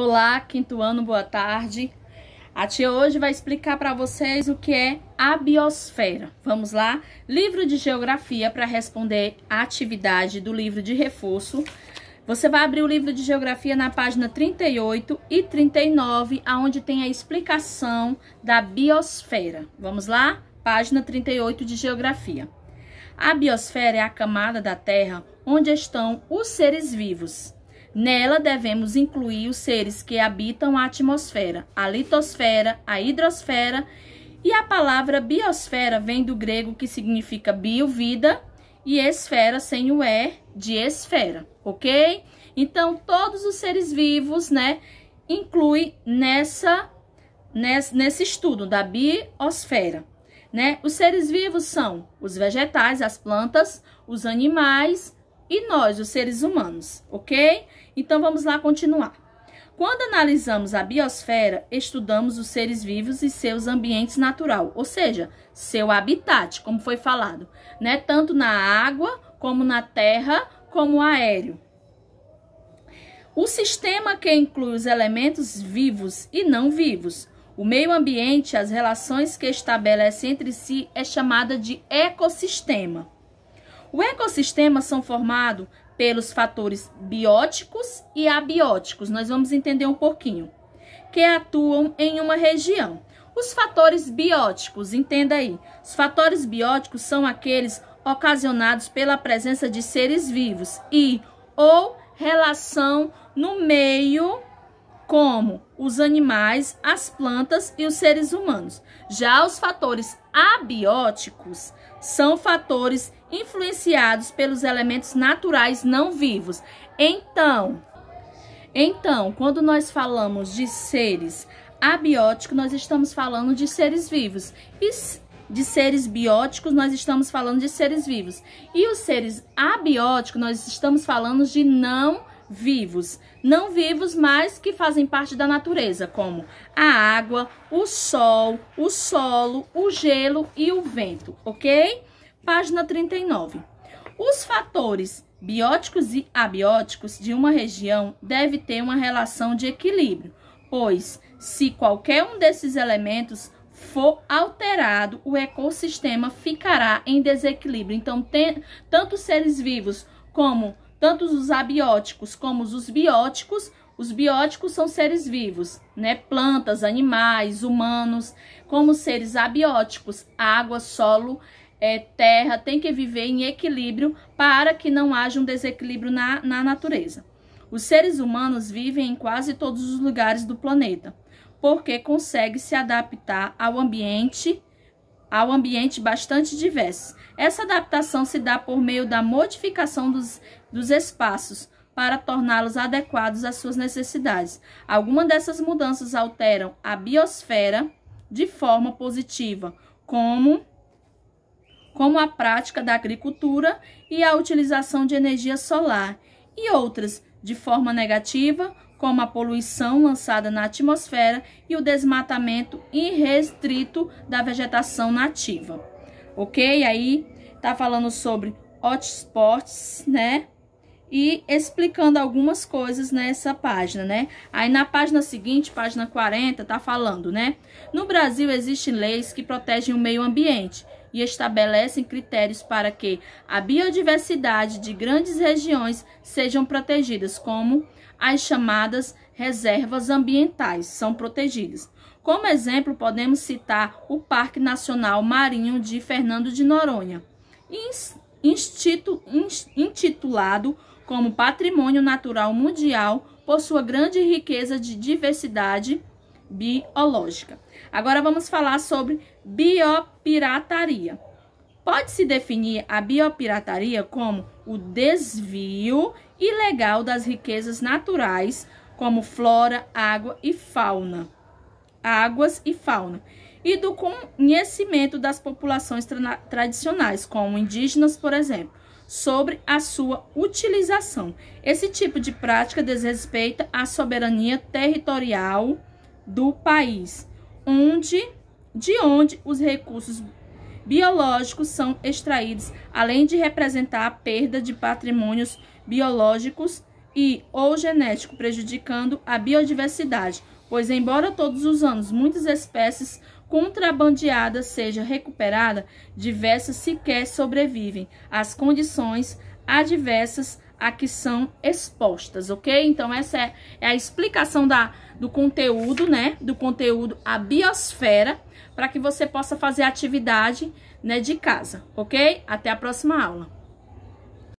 Olá, quinto ano, boa tarde. A tia hoje vai explicar para vocês o que é a biosfera. Vamos lá? Livro de geografia para responder a atividade do livro de reforço. Você vai abrir o livro de geografia na página 38 e 39, onde tem a explicação da biosfera. Vamos lá? Página 38 de geografia. A biosfera é a camada da Terra onde estão os seres vivos. Nela devemos incluir os seres que habitam a atmosfera, a litosfera, a hidrosfera, e a palavra biosfera vem do grego que significa bio, vida, e esfera sem o E de esfera, ok? Então, todos os seres vivos, inclui nesse estudo da biosfera, Os seres vivos são os vegetais, as plantas, os animais e nós, os seres humanos, ok? Então, vamos lá continuar. Quando analisamos a biosfera, estudamos os seres vivos e seus ambientes naturais, ou seja, seu habitat, como foi falado, Tanto na água, como na terra, como aéreo. O sistema que inclui os elementos vivos e não vivos. O meio ambiente, as relações que estabelece entre si, é chamada de ecossistema. O ecossistema são formados pelos fatores bióticos e abióticos, nós vamos entender um pouquinho, que atuam em uma região. Os fatores bióticos, entenda aí, os fatores bióticos são aqueles ocasionados pela presença de seres vivos ou relação no meio, como os animais, as plantas e os seres humanos. Já os fatores abióticos são fatores influenciados pelos elementos naturais não vivos. Então, quando nós falamos de seres abióticos, nós estamos falando de seres vivos. E de seres bióticos, nós estamos falando de seres vivos. E os seres abióticos, nós estamos falando de não vivos. Não vivos, mas que fazem parte da natureza, como a água, o sol, o solo, o gelo e o vento, ok? Página 39. Os fatores bióticos e abióticos de uma região devem ter uma relação de equilíbrio, pois se qualquer um desses elementos for alterado, o ecossistema ficará em desequilíbrio. Então, tanto os seres vivos como tanto os abióticos como os bióticos são seres vivos, Plantas, animais, humanos, como seres abióticos, água, solo, terra, tem que viver em equilíbrio para que não haja um desequilíbrio na natureza. Os seres humanos vivem em quase todos os lugares do planeta, porque conseguem se adaptar ao ambiente bastante diverso. Essa adaptação se dá por meio da modificação dos espaços para torná-los adequados às suas necessidades. Algumas dessas mudanças alteram a biosfera de forma positiva, como a prática da agricultura e a utilização de energia solar, e outras de forma negativa, como a poluição lançada na atmosfera e o desmatamento irrestrito da vegetação nativa. Ok? Aí tá falando sobre hotspots, E explicando algumas coisas nessa página, Aí na página seguinte, página 40, tá falando, No Brasil existem leis que protegem o meio ambiente e estabelecem critérios para que a biodiversidade de grandes regiões sejam protegidas, como as chamadas reservas ambientais são protegidas. Como exemplo, podemos citar o Parque Nacional Marinho de Fernando de Noronha, intitulado como Patrimônio Natural Mundial por sua grande riqueza de diversidade biológica. Agora vamos falar sobre biopirataria. Pode-se definir a biopirataria como o desvio ilegal das riquezas naturais, como flora, águas e fauna, e do conhecimento das populações tradicionais, como indígenas, por exemplo, sobre a sua utilização. Esse tipo de prática desrespeita a soberania territorial do país, de onde os recursos biológicos são extraídos, além de representar a perda de patrimônios biológicos e ou genético, prejudicando a biodiversidade, pois embora todos os anos muitas espécies contrabandeadas sejam recuperadas, diversas sequer sobrevivem às condições adversas a que são expostas, ok? Então, essa é a explicação do conteúdo, né? Do conteúdo A Biosfera, para que você possa fazer a atividade, né, de casa, ok? Até a próxima aula.